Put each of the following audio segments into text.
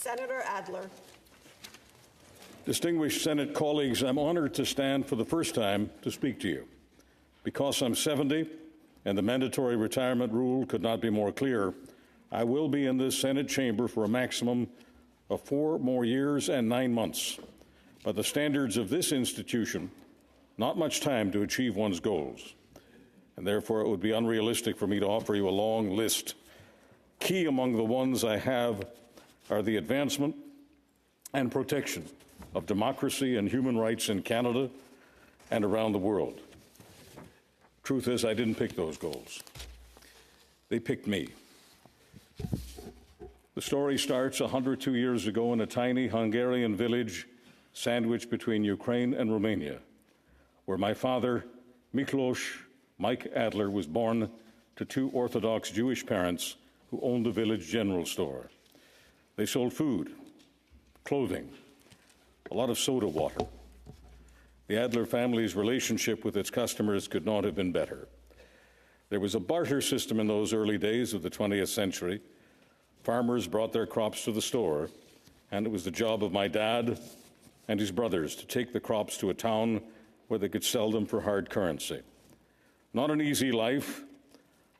Senator Adler. Distinguished Senate colleagues, I'm honored to stand for the first time to speak to you. Because I'm 70 and the mandatory retirement rule could not be more clear, I will be in this Senate chamber for a maximum of 4 more years and 9 months. By the standards of this institution, not much time to achieve one's goals, and therefore it would be unrealistic for me to offer you a long list. Key among the ones I have are the advancement and protection of democracy and human rights in Canada and around the world. Truth is, I didn't pick those goals. They picked me. The story starts 102 years ago in a tiny Hungarian village sandwiched between Ukraine and Romania, where my father, Mike Adler, was born to 2 Orthodox Jewish parents who owned the village general store. They sold food, clothing, a lot of soda water. The Adler family's relationship with its customers could not have been better. There was a barter system in those early days of the 20th century. Farmers brought their crops to the store, and it was the job of my dad and his brothers to take the crops to a town where they could sell them for hard currency. Not an easy life.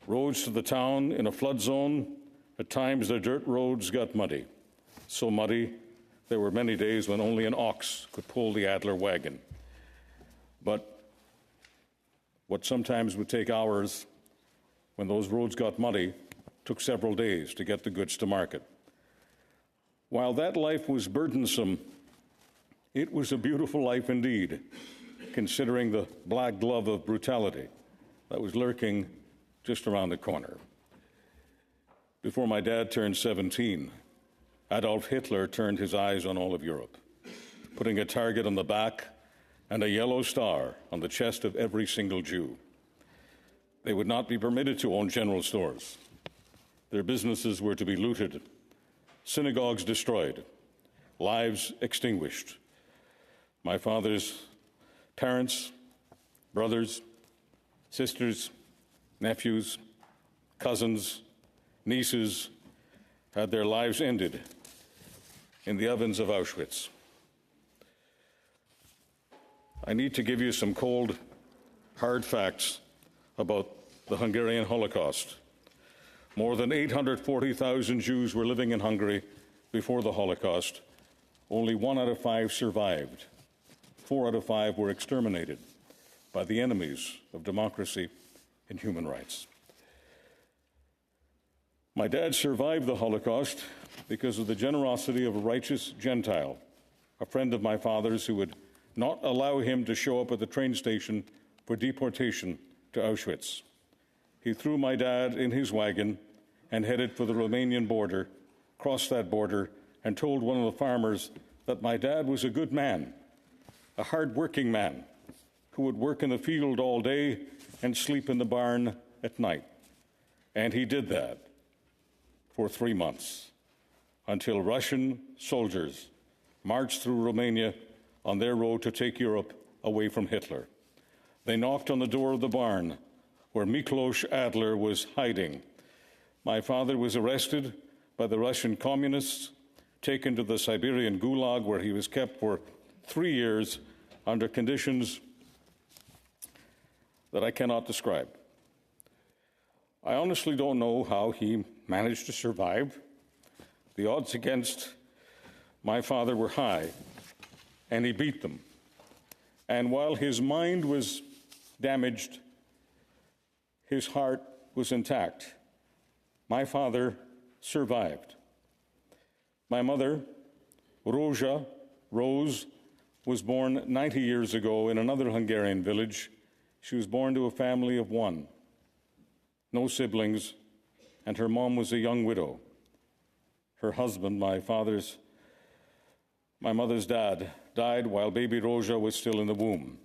Roads to the town in a flood zone. At times, the dirt roads got muddy. So muddy, there were many days when only an ox could pull the Adler wagon. But what sometimes would take hours, when those roads got muddy, took several days to get the goods to market. While that life was burdensome, it was a beautiful life indeed, considering the black glove of brutality that was lurking just around the corner. Before my dad turned 17, Adolf Hitler turned his eyes on all of Europe, putting a target on the back and a yellow star on the chest of every single Jew. They would not be permitted to own general stores. Their businesses were to be looted, synagogues destroyed, lives extinguished. My father's parents, brothers, sisters, nephews, cousins, nieces had their lives ended in the ovens of Auschwitz. I need to give you some cold, hard facts about the Hungarian Holocaust. More than 840,000 Jews were living in Hungary before the Holocaust. Only 1 out of 5 survived. 4 out of 5 were exterminated by the enemies of democracy and human rights. My dad survived the Holocaust because of the generosity of a righteous Gentile, a friend of my father's who would not allow him to show up at the train station for deportation to Auschwitz. He threw my dad in his wagon and headed for the Romanian border, crossed that border, and told one of the farmers that my dad was a good man, a hard-working man who would work in the field all day and sleep in the barn at night. And he did that for 3 months until Russian soldiers marched through Romania on their road to take Europe away from Hitler. They knocked on the door of the barn where Miklos Adler was hiding. My father was arrested by the Russian communists, taken to the Siberian Gulag, where he was kept for 3 years under conditions that I cannot describe. I honestly don't know how he managed to survive. The odds against my father were high, and he beat them. And while his mind was damaged, his heart was intact. My father survived. My mother, Rose, was born 90 years ago in another Hungarian village. She was born to a family of 1, no siblings, and her mom was a young widow. Her husband, my mother's dad, died while baby Roja was still in the womb,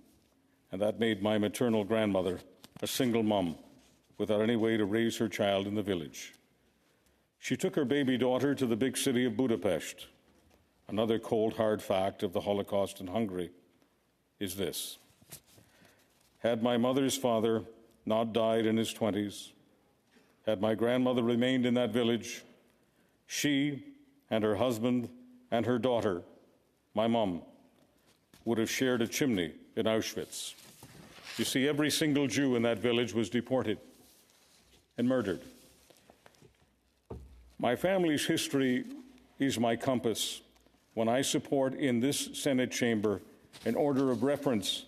and that made my maternal grandmother a single mom without any way to raise her child in the village. She took her baby daughter to the big city of Budapest. Another cold, hard fact of the Holocaust in Hungary is this. Had my mother's father not died in his 20s, had my grandmother remained in that village, she and her husband and her daughter, my mom, would have shared a chimney in Auschwitz. You see, every single Jew in that village was deported and murdered. My family's history is my compass when I support in this Senate chamber an order of reference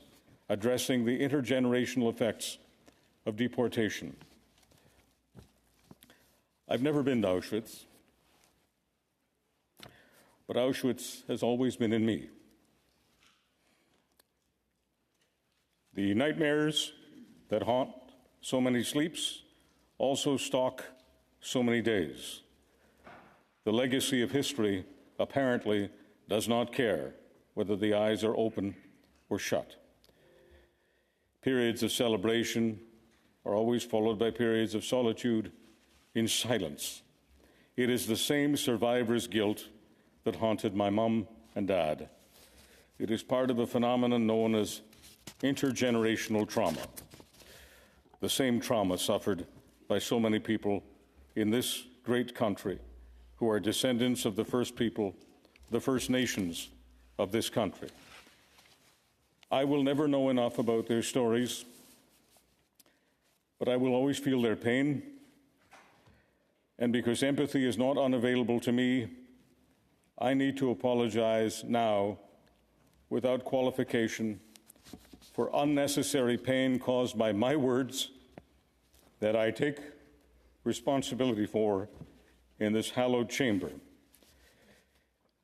addressing the intergenerational effects of deportation. I've never been to Auschwitz, but Auschwitz has always been in me. The nightmares that haunt so many sleeps also stalk so many days. The legacy of history apparently does not care whether the eyes are open or shut. Periods of celebration are always followed by periods of solitude in silence. It is the same survivor's guilt that haunted my mom and dad. It is part of a phenomenon known as intergenerational trauma, the same trauma suffered by so many people in this great country who are descendants of the first people, the First Nations of this country. I will never know enough about their stories, but I will always feel their pain. And because empathy is not unavailable to me, I need to apologize now, without qualification, for unnecessary pain caused by my words that I take responsibility for in this hallowed chamber.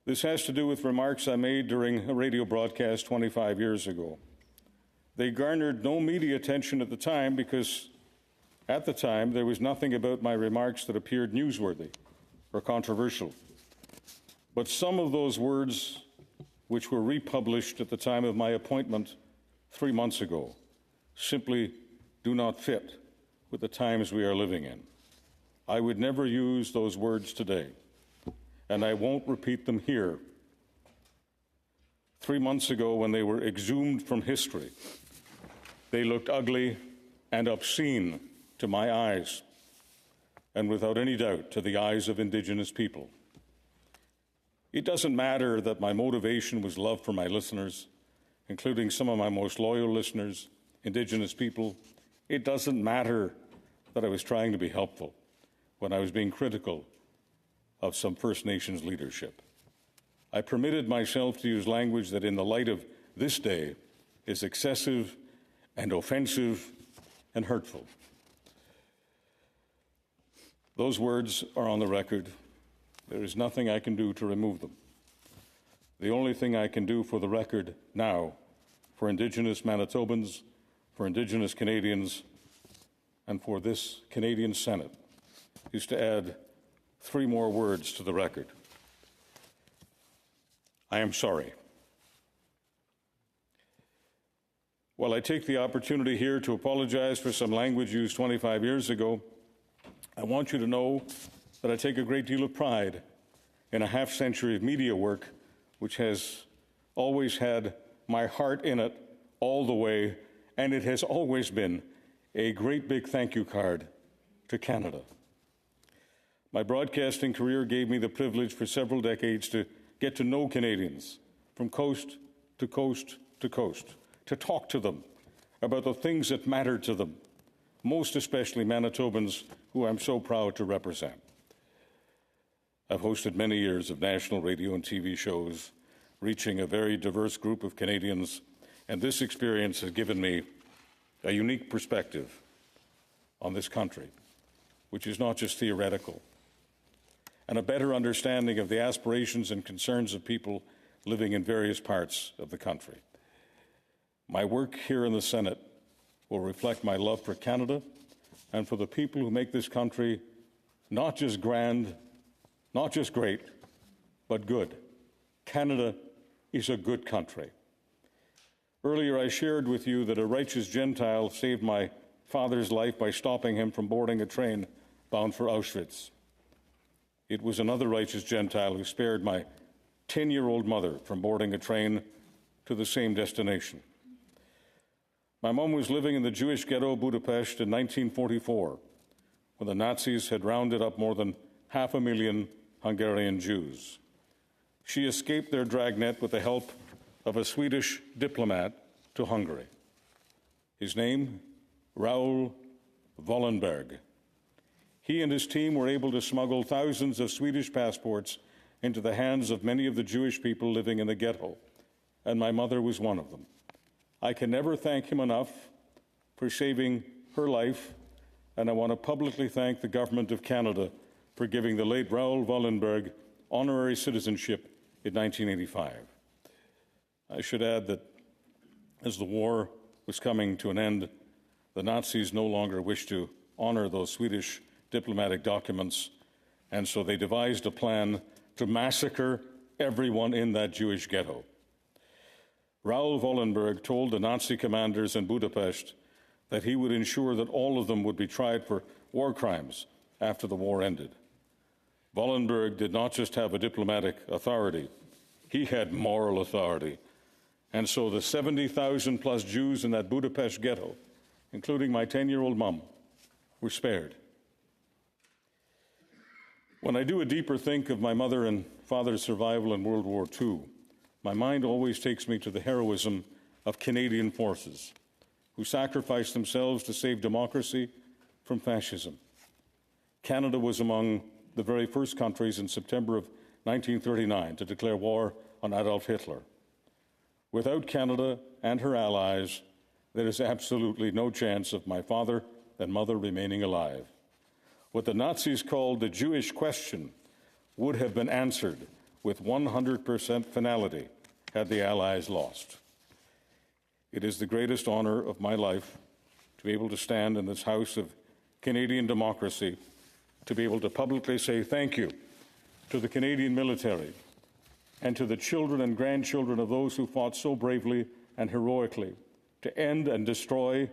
This has to do with remarks I made during a radio broadcast 25 years ago. They garnered no media attention at the time because, at the time, there was nothing about my remarks that appeared newsworthy or controversial. But some of those words, which were republished at the time of my appointment 3 months ago, simply do not fit with the times we are living in. I would never use those words today, and I won't repeat them here. 3 months ago, when they were exhumed from history, they looked ugly and obscene to my eyes, and without any doubt to the eyes of Indigenous people. It doesn't matter that my motivation was love for my listeners, including some of my most loyal listeners, Indigenous people. It doesn't matter that I was trying to be helpful when I was being critical of some First Nations leadership. I permitted myself to use language that, in the light of this day, is excessive and offensive and hurtful. Those words are on the record. There is nothing I can do to remove them. The only thing I can do for the record now, for Indigenous Manitobans, for Indigenous Canadians, and for this Canadian Senate, is to add 3 more words to the record. I am sorry. While I take the opportunity here to apologize for some language used 25 years ago, I want you to know that I take a great deal of pride in a half-century of media work which has always had my heart in it all the way, and it has always been a great big thank you card to Canada. My broadcasting career gave me the privilege for several decades to get to know Canadians from coast to coast to coast, to talk to them about the things that matter to them, most especially Manitobans, who I'm so proud to represent. I've hosted many years of national radio and TV shows, reaching a very diverse group of Canadians, and this experience has given me a unique perspective on this country, which is not just theoretical, and a better understanding of the aspirations and concerns of people living in various parts of the country. My work here in the Senate will reflect my love for Canada and for the people who make this country not just grand, not just great, but good. Canada is a good country. Earlier, I shared with you that a righteous Gentile saved my father's life by stopping him from boarding a train bound for Auschwitz. It was another righteous Gentile who spared my 10-year-old mother from boarding a train to the same destination. My mom was living in the Jewish ghetto of Budapest in 1944, when the Nazis had rounded up more than 500,000 Hungarian Jews. She escaped their dragnet with the help of a Swedish diplomat to Hungary. His name, Raoul Wallenberg. He and his team were able to smuggle thousands of Swedish passports into the hands of many of the Jewish people living in the ghetto, and my mother was one of them. I can never thank him enough for saving her life, and I want to publicly thank the Government of Canada for giving the late Raoul Wallenberg honorary citizenship in 1985. I should add that as the war was coming to an end, the Nazis no longer wished to honor those Swedish diplomatic documents, and so they devised a plan to massacre everyone in that Jewish ghetto. Raoul Wallenberg told the Nazi commanders in Budapest that he would ensure that all of them would be tried for war crimes after the war ended. Wallenberg did not just have a diplomatic authority, he had moral authority. And so the 70,000 plus Jews in that Budapest ghetto, including my 10-year-old mom, were spared. When I do a deeper think of my mother and father's survival in World War II, my mind always takes me to the heroism of Canadian forces who sacrificed themselves to save democracy from fascism. Canada was among the very first countries in September of 1939 to declare war on Adolf Hitler. Without Canada and her allies, there is absolutely no chance of my father and mother remaining alive. What the Nazis called the Jewish question would have been answered with 100% finality had the Allies lost. It is the greatest honor of my life to be able to stand in this house of Canadian democracy, to be able to publicly say thank you to the Canadian military and to the children and grandchildren of those who fought so bravely and heroically to end and destroy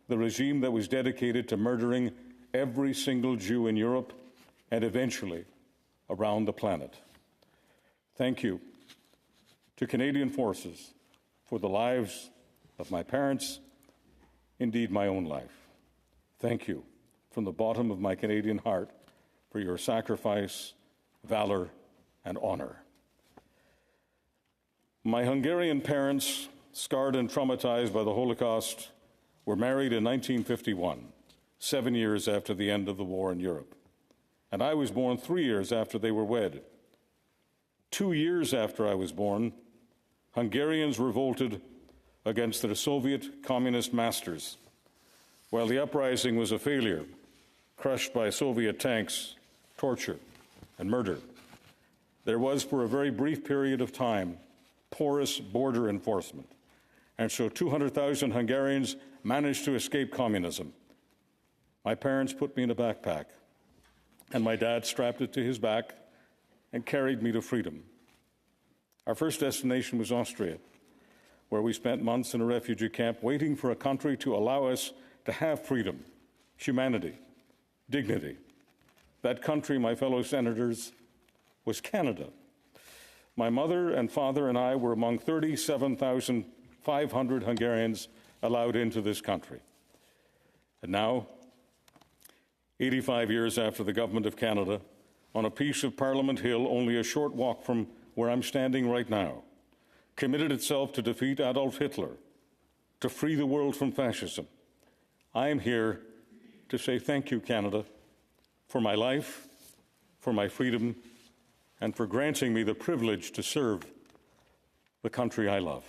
the regime that was dedicated to murdering every single Jew in Europe and eventually around the planet. Thank you to Canadian forces for the lives of my parents, indeed my own life. Thank you from the bottom of my Canadian heart for your sacrifice, valor, and honor. My Hungarian parents, scarred and traumatized by the Holocaust, were married in 1951, 7 years after the end of the war in Europe. And I was born 3 years after they were wed. 2 years after I was born, Hungarians revolted against their Soviet communist masters. While the uprising was a failure, crushed by Soviet tanks, torture, and murder, there was, for a very brief period of time, porous border enforcement. And so 200,000 Hungarians managed to escape communism. My parents put me in a backpack, and my dad strapped it to his back and carried me to freedom. Our first destination was Austria, where we spent months in a refugee camp waiting for a country to allow us to have freedom, humanity, dignity. That country, my fellow senators, was Canada. My mother and father and I were among 37,500 Hungarians allowed into this country. And now, 85 years after the Government of Canada, on a piece of Parliament Hill, only a short walk from where I'm standing right now, committed itself to defeat Adolf Hitler, to free the world from fascism. I am here to say thank you, Canada, for my life, for my freedom, and for granting me the privilege to serve the country I love.